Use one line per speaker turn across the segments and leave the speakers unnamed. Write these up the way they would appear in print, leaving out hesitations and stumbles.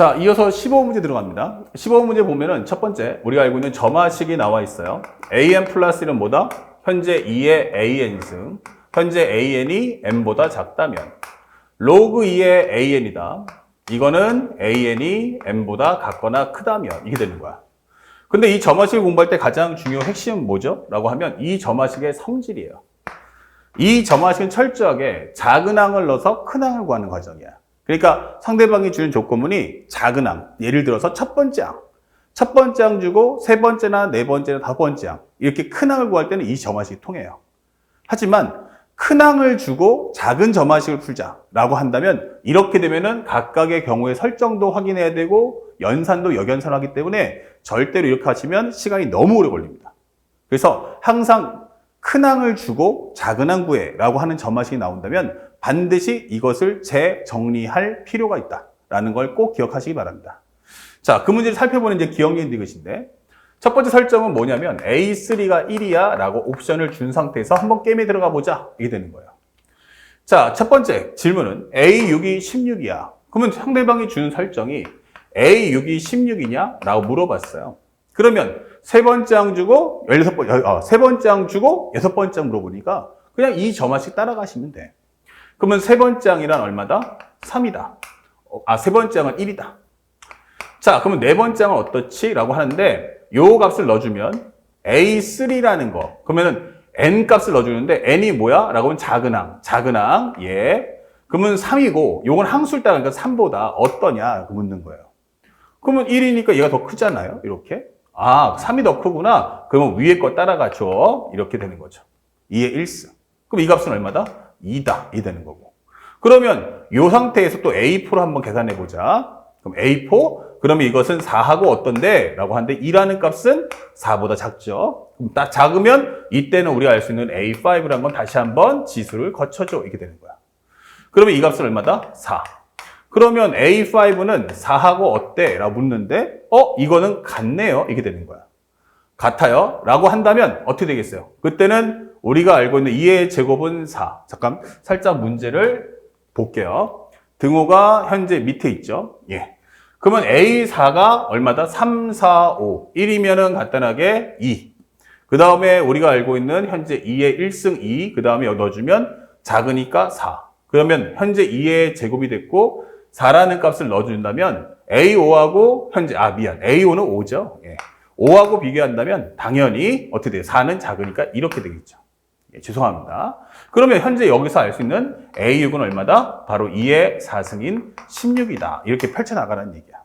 자, 이어서 15문제 들어갑니다. 15문제 보면은 첫 번째, 우리가 알고 있는 점화식이 나와 있어요. an 플러스 1은 뭐다? 현재 2의 an승. 현재 an이 n보다 작다면. 로그 2의 an이다. 이거는 an이 n보다 같거나 크다면. 이게 되는 거야. 근데 이 점화식을 공부할 때 가장 중요한 핵심은 뭐죠? 라고 하면 이 점화식의 성질이에요. 이 점화식은 철저하게 작은 항을 넣어서 큰 항을 구하는 과정이야. 그러니까 상대방이 주는 조건문이 작은 항, 예를 들어서 첫 번째 항 주고 세 번째나 네 번째나 다섯 번째 항, 이렇게 큰 항을 구할 때는 이 점화식이 통해요. 하지만 큰 항을 주고 작은 점화식을 풀자라고 한다면 이렇게 되면은 각각의 경우의 설정도 확인해야 되고 연산도 역연산하기 때문에 절대로 이렇게 하시면 시간이 너무 오래 걸립니다. 그래서 항상 큰 항을 주고 작은 항 구해라고 하는 점화식이 나온다면 반드시 이것을 재정리할 필요가 있다라는 걸 꼭 기억하시기 바랍니다. 자, 그 문제를 살펴보는 이제 기억력 디귿인데 첫 번째 설정은 뭐냐면 A3가 1이야 라고 옵션을 준 상태에서 한번 게임에 들어가 보자 이게 되는 거예요. 자, 첫 번째 질문은 A6이 16이야. 그러면 상대방이 주는 설정이 A6이 16이냐? 라고 물어봤어요. 그러면 세 번째 항 주고 세 번째 항 주고 여섯 번째 항 물어보니까 그냥 이 점화식 따라가시면 돼. 그러면 세 번째 항이란 얼마다? 3이다. 세 번째 항은 1이다. 자, 그러면 네 번째 항은 어떻지? 라고 하는데 요 값을 넣어주면 A3라는 거. 그러면은 N 값을 넣어주는데 N이 뭐야? 라고 하면 작은 항. 예. 그러면 3이고 요건 항수를 따라가니까 3보다 어떠냐? 묻는 거예요. 그러면 1이니까 얘가 더 크잖아요. 이렇게. 3이 더 크구나. 그러면 위에 거 따라가죠. 이렇게 되는 거죠. 2의 1승. 그럼 이 값은 얼마다? 2다. 이 되는 거고. 그러면 이 상태에서 또 A4를 한번 계산해 보자. 그럼 A4? 그러면 이것은 4하고 어떤데? 라고 하는데 2라는 값은 4보다 작죠. 그럼 딱 작으면 이때는 우리가 알 수 있는 A5라는 건 다시 한번 지수를 거쳐줘. 이렇게 되는 거야. 그러면 이 값은 얼마다? 4. 그러면 A5는 4하고 어때? 라고 묻는데 이거는 같네요. 이렇게 되는 거야. 같아요. 라고 한다면 어떻게 되겠어요? 그때는 우리가 알고 있는 2의 제곱은 4. 잠깐 살짝 문제를 볼게요. 등호가 현재 밑에 있죠. 예. 그러면 A4가 얼마다? 3, 4, 5. 1이면은 간단하게 2. 그 다음에 우리가 알고 있는 현재 2의 1승 2. 그 다음에 여기 넣어주면 작으니까 4. 그러면 현재 2의 제곱이 됐고 4라는 값을 넣어준다면 A5하고 현재 A5는 5죠. 예. 5하고 비교한다면 당연히 어떻게 돼요? 4는 작으니까 이렇게 되겠죠. 예, 죄송합니다. 그러면 현재 여기서 알 수 있는 A6은 얼마다? 바로 2의 4승인 16이다. 이렇게 펼쳐나가라는 얘기야.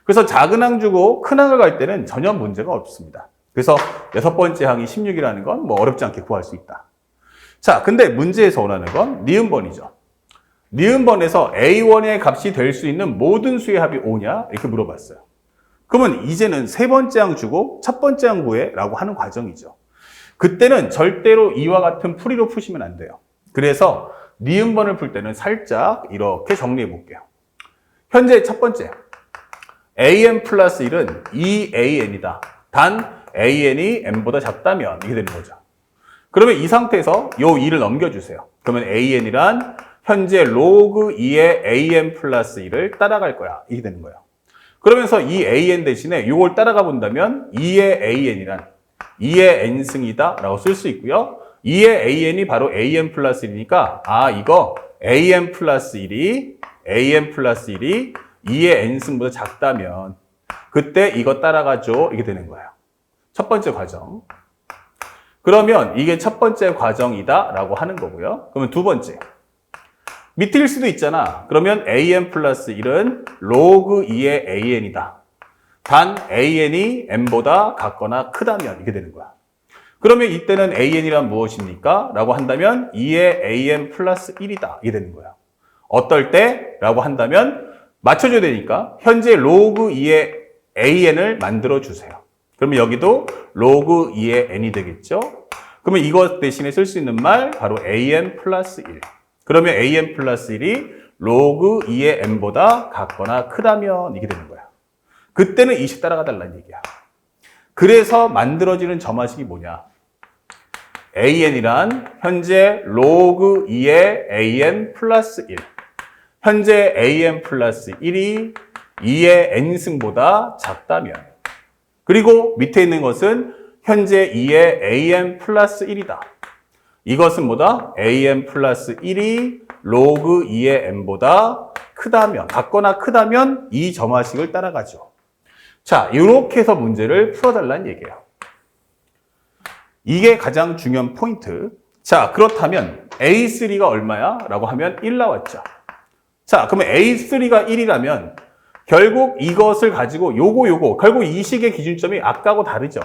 그래서 작은 항 주고 큰 항을 갈 때는 전혀 문제가 없습니다. 그래서 여섯 번째 항이 16이라는 건 뭐 어렵지 않게 구할 수 있다. 자, 근데 문제에서 원하는 건 니은번이죠. 니은번에서 A1의 값이 될 수 있는 모든 수의 합이 5냐? 이렇게 물어봤어요. 그러면 이제는 세 번째 항 주고 첫 번째 항 구해 라고 하는 과정이죠. 그때는 절대로 이와 같은 풀이로 푸시면 안 돼요. 그래서 니은번을 풀 때는 살짝 이렇게 정리해 볼게요. 현재 첫 번째 an 플러스 1은 2an이다. 단 an이 n보다 작다면 이게 되는 거죠. 그러면 이 상태에서 요 2를 넘겨주세요. 그러면 an이란 현재 로그 2의 an 플러스 1을 따라갈 거야. 이게 되는 거예요. 그러면서 이 an 대신에 이걸 따라가 본다면 2의 an이란 2의 n승이다 라고 쓸 수 있고요. 2의 an이 바로 an 플러스 1이니까 이거 an 플러스 1이 2의 n승보다 작다면 그때 이거 따라가죠. 이게 되는 거예요. 첫 번째 과정. 그러면 이게 첫 번째 과정이다 라고 하는 거고요. 그러면 두 번째. 밑일 수도 있잖아. 그러면 an 플러스 1은 로그 2의 an이다. 단 an이 n보다 같거나 크다면 이게 되는 거야. 그러면 이때는 an이란 무엇입니까? 라고 한다면 2의 an 플러스 1이다. 이게 되는 거야. 어떨 때? 라고 한다면 맞춰줘야 되니까 현재 로그 2의 an을 만들어 주세요. 그러면 여기도 로그 2의 n이 되겠죠? 그러면 이것 대신에 쓸 수 있는 말 바로 an 플러스 1. 그러면 an 플러스 1이 로그 2의 n보다 같거나 크다면 이게 되는 거야. 그때는 20 따라가 달라는 얘기야. 그래서 만들어지는 점화식이 뭐냐? an이란 현재 로그 2의 an 플러스 1. 현재 an 플러스 1이 2의 n승보다 작다면. 그리고 밑에 있는 것은 현재 2의 an 플러스 1이다. 이것은 뭐다? an 플러스 1이 로그 2의 n보다 크다면, 같거나 크다면 이 점화식을 따라가죠. 자, 이렇게 해서 문제를 풀어달라는 얘기예요. 이게 가장 중요한 포인트. 자, 그렇다면 A3가 얼마야? 라고 하면 1 나왔죠. 자, 그러면 A3가 1이라면 결국 이것을 가지고 요거 결국 이 식의 기준점이 아까하고 다르죠.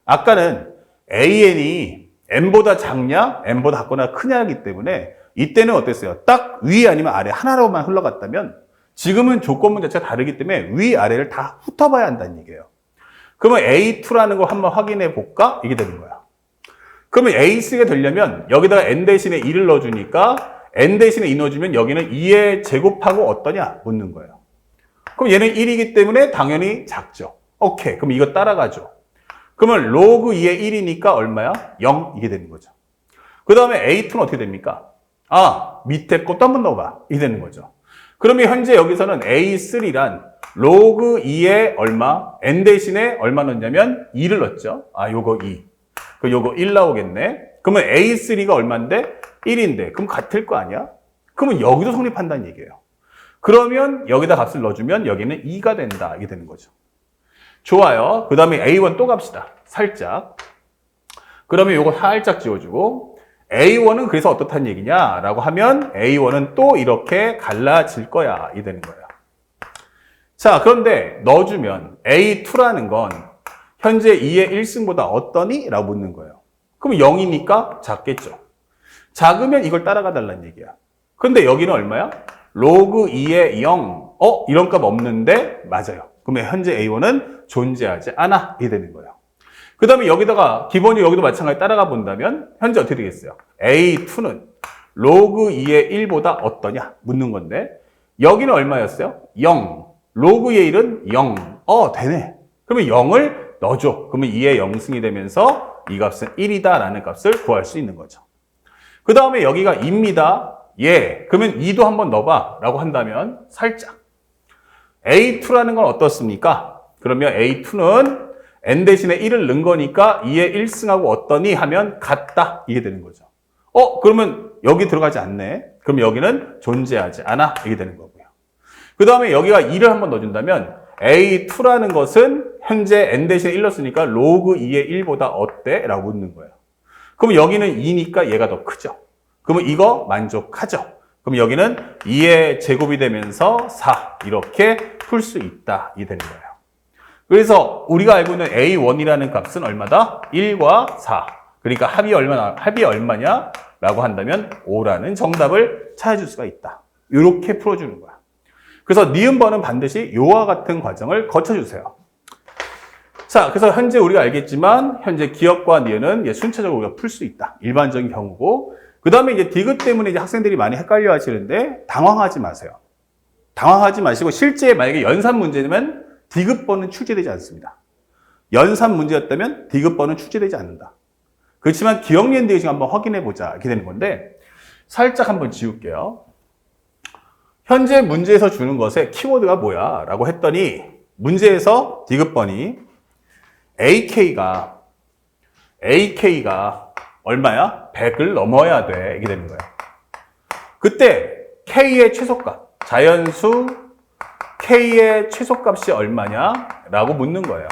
아까는 AN이 N보다 작냐, N보다 같거나 크냐이기 때문에 이때는 어땠어요? 딱 위 아니면 아래 하나로만 흘러갔다면 지금은 조건문 자체가 다르기 때문에 위, 아래를 다 훑어봐야 한다는 얘기예요. 그러면 A2라는 걸 한번 확인해 볼까? 이게 되는 거야. 그러면 A3가 되려면 여기다가 N 대신에 2를 넣어주니까 N 대신에 2 넣어주면 여기는 2의 제곱하고 어떠냐? 묻는 거예요. 그럼 얘는 1이기 때문에 당연히 작죠. 오케이. 그럼 이거 따라가죠. 그러면 로그 2의 1이니까 얼마야? 0 이게 되는 거죠. 그 다음에 A2는 어떻게 됩니까? 아, 밑에 것도 한번 넣어봐. 이게 되는 거죠. 그러면 현재 여기서는 A3란 로그 2의 얼마? N 대신에 얼마 넣냐면 2를 넣었죠. 아, 요거 2. 그 요거 1 나오겠네. 그러면 A3가 얼마인데? 1인데. 그럼 같을 거 아니야? 그러면 여기도 성립한다는 얘기예요. 그러면 여기다 값을 넣어주면 여기는 2가 된다. 이게 되는 거죠. 좋아요. 그 다음에 A1 또 갑시다. 살짝. 그러면 요거 살짝 지워주고 A1은 그래서 어떻다는 얘기냐? 라고 하면 A1은 또 이렇게 갈라질 거야. 이 되는 거예요. 자, 그런데 넣어주면 A2라는 건 현재 2의 1승보다 어떠니? 라고 묻는 거예요. 그럼 0이니까 작겠죠. 작으면 이걸 따라가 달라는 얘기야. 근데 여기는 얼마야? 로그 2의 0. 이런 값 없는데? 맞아요. 그러면 현재 A1은 존재하지 않아. 이게 되는 거예요. 그 다음에 여기다가 기본이 여기도 마찬가지 따라가 본다면 현재 어떻게 되겠어요? A2는 로그 2의 1보다 어떠냐? 묻는 건데 여기는 얼마였어요? 0. 로그 2의 1은 0. 되네. 그러면 0을 넣어줘. 그러면 2의 0승이 되면서 이 값은 1이다 라는 값을 구할 수 있는 거죠. 그 다음에 여기가 2입니다. 예. 그러면 2도 한번 넣어봐 라고 한다면 살짝. A2라는 건 어떻습니까? 그러면 A2는 N 대신에 1을 넣은 거니까 2의 1승하고 어떠니? 하면 같다. 이게 되는 거죠. 그러면 여기 들어가지 않네. 그럼 여기는 존재하지 않아. 이게 되는 거고요. 그 다음에 여기가 2를 한번 넣어준다면 A2라는 것은 현재 N 대신에 1 넣었으니까 로그 2의 1보다 어때? 라고 묻는 거예요. 그럼 여기는 2니까 얘가 더 크죠. 그러면 이거 만족하죠. 그럼 여기는 2의 제곱이 되면서 4 이렇게 풀 수 있다. 이 되는 거예요. 그래서 우리가 알고 있는 A1이라는 값은 얼마다? 1과 4. 그러니까 합이 얼마냐? 라고 한다면 5라는 정답을 찾아줄 수가 있다. 이렇게 풀어주는 거야. 그래서 니은번은 반드시 이와 같은 과정을 거쳐주세요. 자, 그래서 현재 우리가 알겠지만 현재 기억과 니은은 순차적으로 우리가 풀 수 있다. 일반적인 경우고 그 다음에 이제 디귿 때문에 이제 학생들이 많이 헷갈려 하시는데 당황하지 마세요. 당황하지 마시고 실제 만약에 연산 문제면 디귿번은 출제되지 않습니다. 연산 문제였다면 디귿번은 출제되지 않는다. 그렇지만 기억니은 디귿 한번 확인해 보자 이렇게 되는 건데 살짝 한번 지울게요. 현재 문제에서 주는 것의 키워드가 뭐야? 라고 했더니 문제에서 디귿번이 AK가 얼마야? 100을 넘어야 돼. 이게 되는 거야. 그때 K의 최소값, 자연수 K의 최소값이 얼마냐? 라고 묻는 거예요.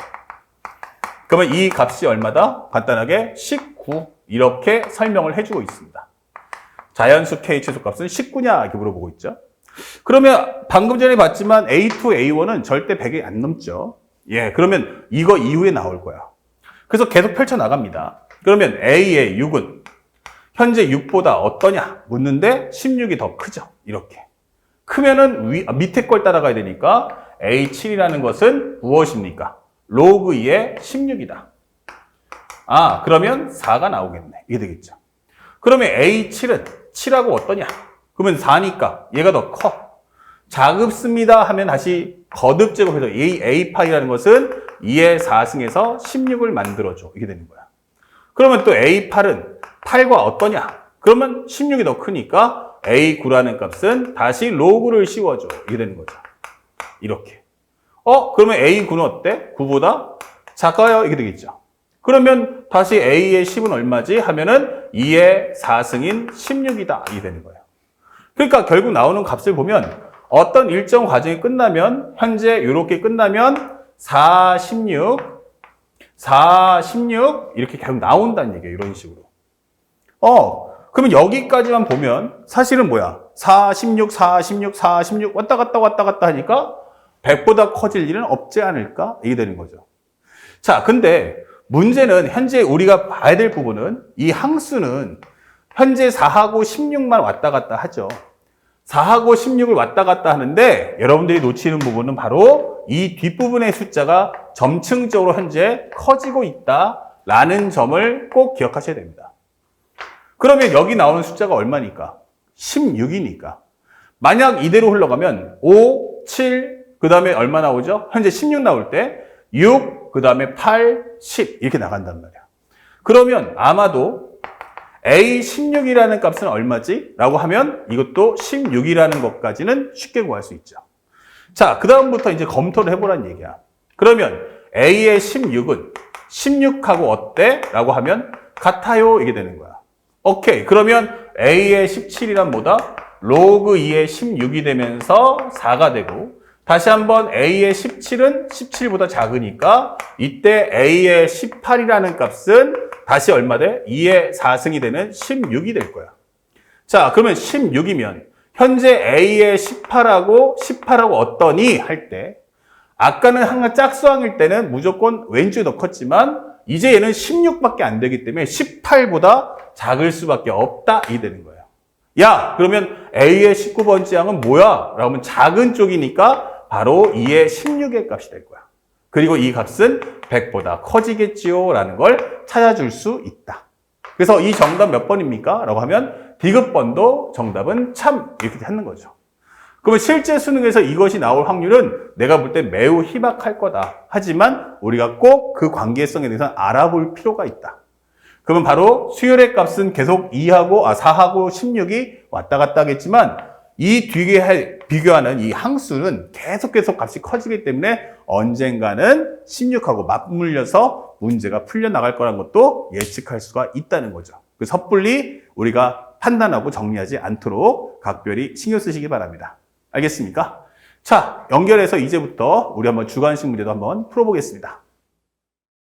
그러면 이 값이 얼마다? 간단하게 19 이렇게 설명을 해주고 있습니다. 자연수 K 최소값은 19냐? 이렇게 물어보고 있죠. 그러면 방금 전에 봤지만 A2, A1은 절대 100이 안 넘죠. 예, 그러면 이거 이후에 나올 거야. 그래서 계속 펼쳐나갑니다. 그러면 A의 6은 현재 6보다 어떠냐? 묻는데 16이 더 크죠. 이렇게. 크면은 밑에 걸 따라가야 되니까 A7이라는 것은 무엇입니까? 로그 2의 16이다. 그러면 4가 나오겠네. 이게 되겠죠. 그러면 A7은 7하고 어떠냐? 그러면 4니까 얘가 더 커. 작습니다 하면 다시 거듭 제곱해서 A8이라는 것은 2의 4승에서 16을 만들어줘. 이게 되는 거야. 그러면 또 A8은 8과 어떠냐? 그러면 16이 더 크니까 A9라는 값은 다시 로그를 씌워줘. 이게 되는 거죠. 이렇게. 그러면 A9는 어때? 9보다 작아요. 이게 되겠죠. 그러면 다시 A의 10은 얼마지? 하면은 2의 4승인 16이다. 이게 되는 거예요. 그러니까 결국 나오는 값을 보면 어떤 일정 과정이 끝나면 현재 이렇게 끝나면 4, 16, 4, 16 이렇게 계속 나온다는 얘기예요. 이런 식으로. 그러면 여기까지만 보면 사실은 뭐야? 4, 16, 4, 16, 4, 16 왔다 갔다 하니까 100보다 커질 일은 없지 않을까? 이게 되는 거죠. 자, 근데 문제는 현재 우리가 봐야 될 부분은 이 항수는 현재 4하고 16만 왔다 갔다 하죠. 4하고 16을 왔다 갔다 하는데 여러분들이 놓치는 부분은 바로 이 뒷부분의 숫자가 점층적으로 현재 커지고 있다라는 점을 꼭 기억하셔야 됩니다. 그러면 여기 나오는 숫자가 얼마니까? 16이니까. 만약 이대로 흘러가면 5, 7, 그 다음에 얼마 나오죠? 현재 16 나올 때 6, 그 다음에 8, 10 이렇게 나간단 말이야. 그러면 아마도 A16이라는 값은 얼마지? 라고 하면 이것도 16이라는 것까지는 쉽게 구할 수 있죠. 자, 그 다음부터 이제 검토를 해보란 얘기야. 그러면 A의 16은 16하고 어때? 라고 하면 같아요. 이게 되는 거야. 오케이. 그러면 A의 17이란 뭐다? 로그 2의 16이 되면서 4가 되고 다시 한번 A의 17은 17보다 작으니까 이때 A의 18이라는 값은 다시 얼마 돼? 2의 4승이 되는 16이 될 거야. 자, 그러면 16이면 현재 A의 18하고 어떠니? 할 때 아까는 항상 짝수항일 때는 무조건 왼쪽이 더 컸지만 이제 얘는 16밖에 안 되기 때문에 18보다 작을 수밖에 없다. 이 되는 거예요. 야, 그러면 A의 19번째 항은 뭐야? 라고 하면 작은 쪽이니까 바로 2의 16의 값이 될 거야. 그리고 이 값은 100보다 커지겠지요? 라는 걸 찾아줄 수 있다. 그래서 이 정답 몇 번입니까? 라고 하면 디귿번도 정답은 참 이렇게 하는 거죠. 그러면 실제 수능에서 이것이 나올 확률은 내가 볼 때 매우 희박할 거다. 하지만 우리가 꼭 그 관계성에 대해서 알아볼 필요가 있다. 그러면 바로 수열의 값은 계속 4하고 16이 왔다 갔다 하겠지만 이 뒤에 비교하는 이 항수는 계속 값이 커지기 때문에 언젠가는 16하고 맞물려서 문제가 풀려나갈 거라는 것도 예측할 수가 있다는 거죠. 그 섣불리 우리가 판단하고 정리하지 않도록 각별히 신경 쓰시기 바랍니다. 알겠습니까? 자, 연결해서 이제부터 우리 한번 주관식 문제도 한번 풀어보겠습니다.